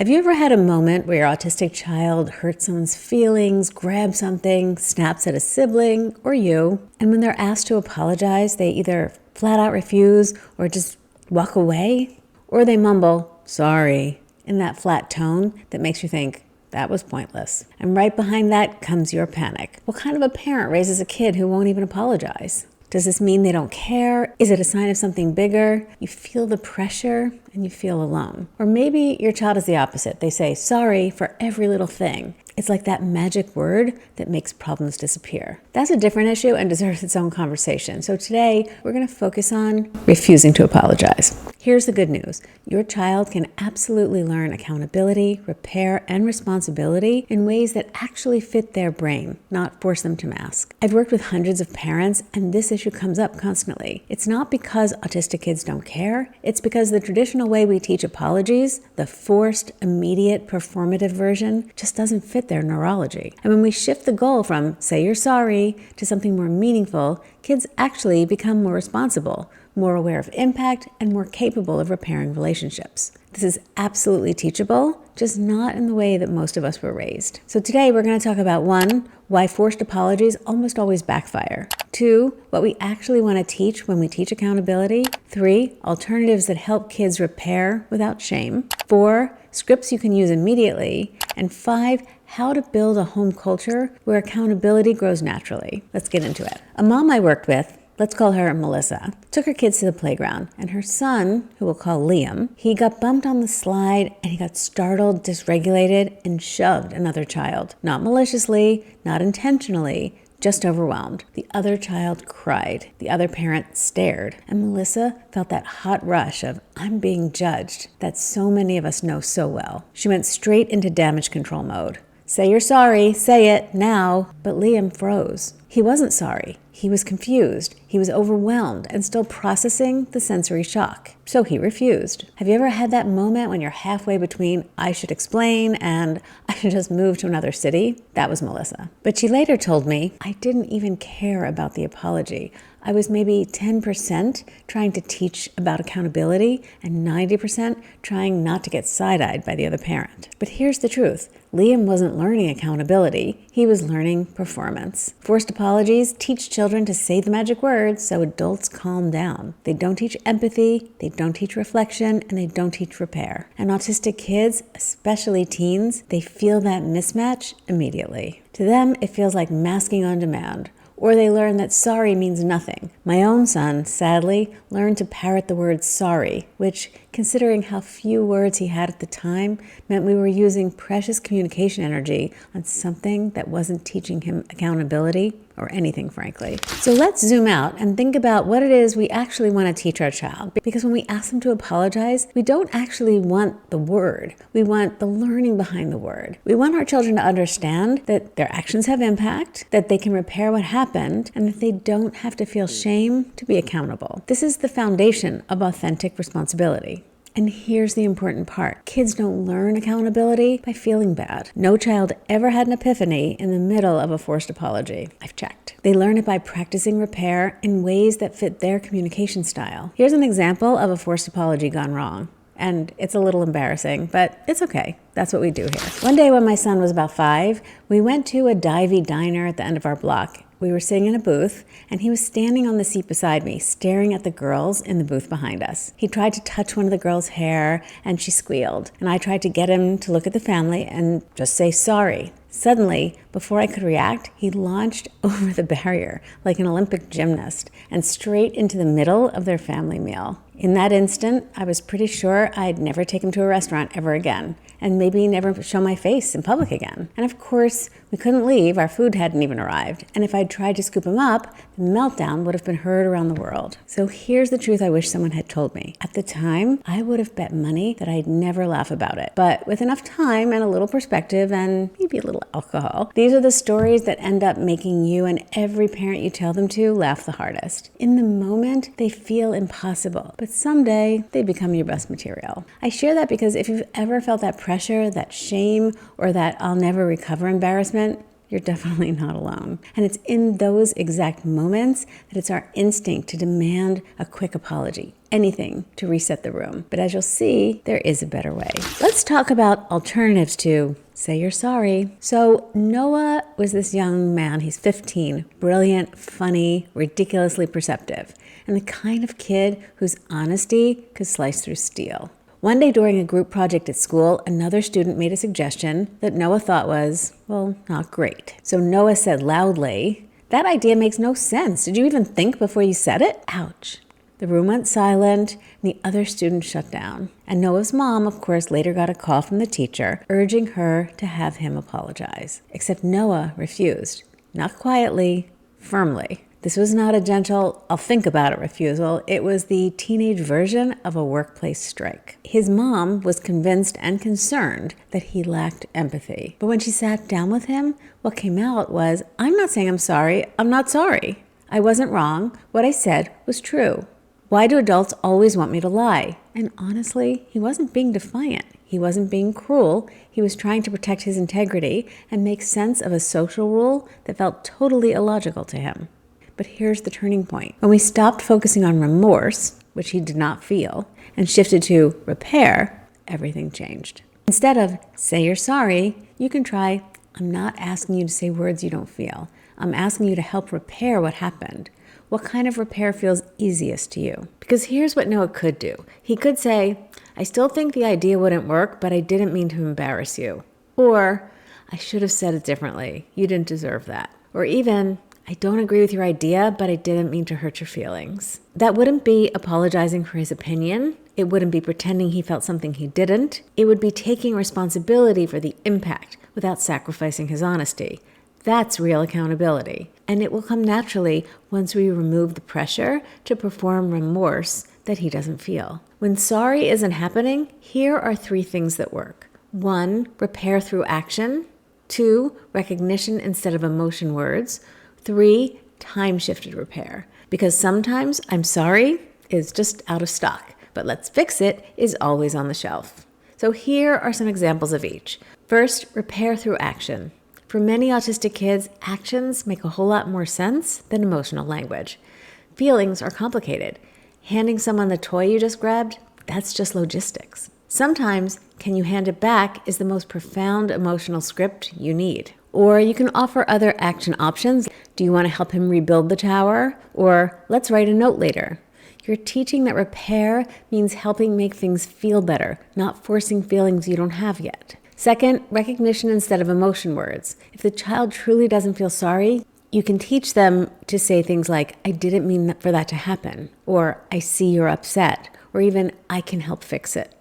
Have you ever had a moment where your autistic child hurts someone's feelings, grabs something, snaps at a sibling or you, and when they're asked to apologize, they either flat out refuse or just walk away? Or they mumble, "sorry," in that flat tone that makes you think, that was pointless. And right behind that comes your panic. What kind of a parent raises a kid who won't even apologize? Does this mean they don't care? Is it a sign of something bigger? You feel the pressure and you feel alone. Or maybe your child is the opposite. They say sorry for every little thing. It's like that magic word that makes problems disappear. That's a different issue and deserves its own conversation. So today, we're going to focus on refusing to apologize. Here's the good news. Your child can absolutely learn accountability, repair, and responsibility in ways that actually fit their brain, not force them to mask. I've worked with hundreds of parents, and this issue comes up constantly. It's not because autistic kids don't care. It's because the traditional way we teach apologies, the forced, immediate, performative version, just doesn't fit their neurology. And when we shift the goal from say you're sorry to something more meaningful, kids actually become more responsible, more aware of impact, and more capable of repairing relationships. This is absolutely teachable, just not in the way that most of us were raised. So today we're going to talk about 1, why forced apologies almost always backfire. 2, what we actually want to teach when we teach accountability. 3, alternatives that help kids repair without shame. 4, scripts you can use immediately. And 5, how to build a home culture where accountability grows naturally. Let's get into it. A mom I worked with, let's call her Melissa, took her kids to the playground, and her son, who we'll call Liam, he got bumped on the slide and he got startled, dysregulated, and shoved another child. Not maliciously, not intentionally, just overwhelmed. The other child cried. The other parent stared. And Melissa felt that hot rush of, I'm being judged, that so many of us know so well. She went straight into damage control mode. Say you're sorry, say it, now. But Liam froze. He wasn't sorry. He was confused. He was overwhelmed and still processing the sensory shock. So he refused. Have you ever had that moment when you're halfway between I should explain and I should just move to another city? That was Melissa. But she later told me, I didn't even care about the apology. I was maybe 10% trying to teach about accountability and 90% trying not to get side-eyed by the other parent. But here's the truth. Liam wasn't learning accountability. He was learning performance. Forced apologies teach children to say the magic words so adults calm down. They don't teach empathy, they don't teach reflection, and they don't teach repair. And autistic kids, especially teens, they feel that mismatch immediately. To them, it feels like masking on demand. Or they learn that sorry means nothing. My own son, sadly, learned to parrot the word sorry, which, considering how few words he had at the time, meant we were using precious communication energy on something that wasn't teaching him accountability or anything, frankly. So let's zoom out and think about what it is we actually want to teach our child. Because when we ask them to apologize, we don't actually want the word. We want the learning behind the word. We want our children to understand that their actions have impact, that they can repair what happened, and that they don't have to feel shame to be accountable. This is the foundation of authentic responsibility. And here's the important part. Kids don't learn accountability by feeling bad. No child ever had an epiphany in the middle of a forced apology. I've checked. They learn it by practicing repair in ways that fit their communication style. Here's an example of a forced apology gone wrong. And it's a little embarrassing, but it's okay. That's what we do here. One day when my son was about 5, we went to a divey diner at the end of our block. We were sitting in a booth, and he was standing on the seat beside me, staring at the girls in the booth behind us. He tried to touch one of the girls' hair, and she squealed. And I tried to get him to look at the family and just say sorry. Suddenly, before I could react, he launched over the barrier like an Olympic gymnast and straight into the middle of their family meal. In that instant, I was pretty sure I'd never take him to a restaurant ever again, and maybe never show my face in public again. And of course, we couldn't leave. Our food hadn't even arrived. And if I'd tried to scoop him up, the meltdown would have been heard around the world. So here's the truth I wish someone had told me. At the time, I would have bet money that I'd never laugh about it. But with enough time and a little perspective and maybe a little alcohol, these are the stories that end up making you and every parent you tell them to laugh the hardest. In the moment, they feel impossible, but someday they become your best material. I share that because if you've ever felt that pressure, that shame, or that I'll never recover embarrassment, you're definitely not alone. And it's in those exact moments that it's our instinct to demand a quick apology, anything to reset the room. But as you'll see, there is a better way. Let's talk about alternatives to say you're sorry. So Noah was this young man, he's 15, brilliant, funny, ridiculously perceptive, and the kind of kid whose honesty could slice through steel. One day during a group project at school, another student made a suggestion that Noah thought was, well, not great. So Noah said loudly, "That idea makes no sense. Did you even think before you said it?" Ouch. The room went silent, and the other student shut down. And Noah's mom, of course, later got a call from the teacher urging her to have him apologize. Except Noah refused. Not quietly, firmly. This was not a gentle, "I'll think about it" refusal. It was the teenage version of a workplace strike. His mom was convinced and concerned that he lacked empathy. But when she sat down with him, what came out was, "I'm not saying I'm sorry. I'm not sorry. I wasn't wrong. What I said was true. Why do adults always want me to lie?" And honestly, he wasn't being defiant. He wasn't being cruel. He was trying to protect his integrity and make sense of a social rule that felt totally illogical to him. But here's the turning point. When we stopped focusing on remorse, which he did not feel, and shifted to repair, everything changed. Instead of say you're sorry, you can try, "I'm not asking you to say words you don't feel. I'm asking you to help repair what happened. What kind of repair feels easiest to you?" Because here's what Noah could do. He could say, "I still think the idea wouldn't work, but I didn't mean to embarrass you." Or, "I should have said it differently. You didn't deserve that." Or even, "I don't agree with your idea, but I didn't mean to hurt your feelings." That wouldn't be apologizing for his opinion. It wouldn't be pretending he felt something he didn't. It would be taking responsibility for the impact without sacrificing his honesty. That's real accountability. And it will come naturally once we remove the pressure to perform remorse that he doesn't feel. When sorry isn't happening, here are 3 things that work. 1, repair through action. 2, recognition instead of emotion words. 3, time-shifted repair. Because sometimes "I'm sorry" is just out of stock, but "let's fix it" is always on the shelf. So here are some examples of each. First, repair through action. For many autistic kids, actions make a whole lot more sense than emotional language. Feelings are complicated. Handing someone the toy you just grabbed, that's just logistics. Sometimes, "can you hand it back" is the most profound emotional script you need. Or you can offer other action options. Do you want to help him rebuild the tower? Or let's write a note later. You're teaching that repair means helping make things feel better, not forcing feelings you don't have yet. Second, recognition instead of emotion words. If the child truly doesn't feel sorry, you can teach them to say things like, "I didn't mean for that to happen," or "I see you're upset," or even "I can help fix it."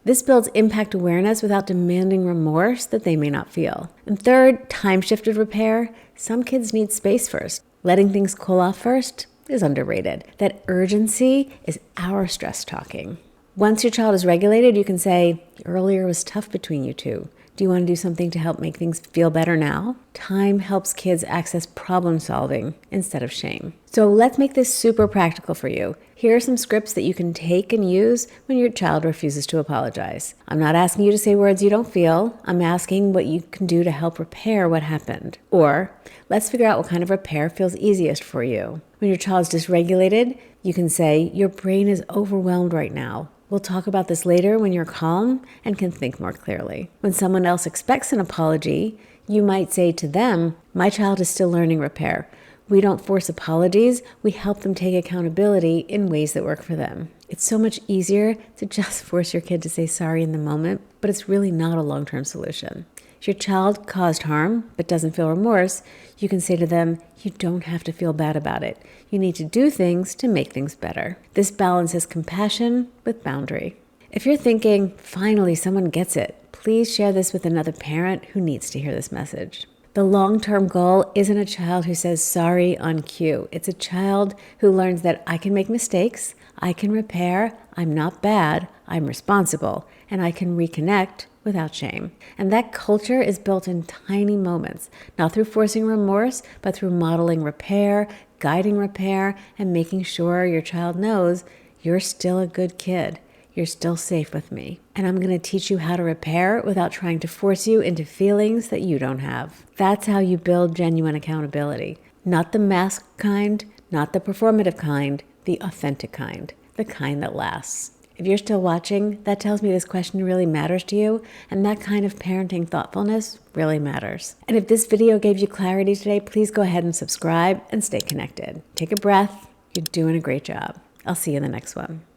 This builds impact awareness without demanding remorse that they may not feel. And third, time-shifted repair. Some kids need space first. Letting things cool off first is underrated. That urgency is our stress talking. Once your child is regulated, you can say, "Earlier was tough between you two. Do you want to do something to help make things feel better now?" Time helps kids access problem solving instead of shame. So let's make this super practical for you. Here are some scripts that you can take and use when your child refuses to apologize. I'm not asking you to say words you don't feel. I'm asking what you can do to help repair what happened. Or, let's figure out what kind of repair feels easiest for you. When your child's dysregulated, you can say, "Your brain is overwhelmed right now. We'll talk about this later when you're calm and can think more clearly." When someone else expects an apology, you might say to them, "My child is still learning repair. We don't force apologies. We help them take accountability in ways that work for them." It's so much easier to just force your kid to say sorry in the moment, but it's really not a long-term solution. If your child caused harm but doesn't feel remorse, you can say to them, "You don't have to feel bad about it. You need to do things to make things better." This balances compassion with boundary. If you're thinking, "Finally, someone gets it," please share this with another parent who needs to hear this message. The long-term goal isn't a child who says sorry on cue. It's a child who learns that I can make mistakes, I can repair, I'm not bad, I'm responsible, and I can reconnect without shame. And that culture is built in tiny moments, not through forcing remorse, but through modeling repair, guiding repair, and making sure your child knows you're still a good kid. you're still safe with me. And I'm going to teach you how to repair without trying to force you into feelings that you don't have. That's how you build genuine accountability. Not the mask kind, not the performative kind, the authentic kind, the kind that lasts. If you're still watching, that tells me this question really matters to you, and that kind of parenting thoughtfulness really matters. And if this video gave you clarity today, please go ahead and subscribe and stay connected. Take a breath. You're doing a great job. I'll see you in the next one.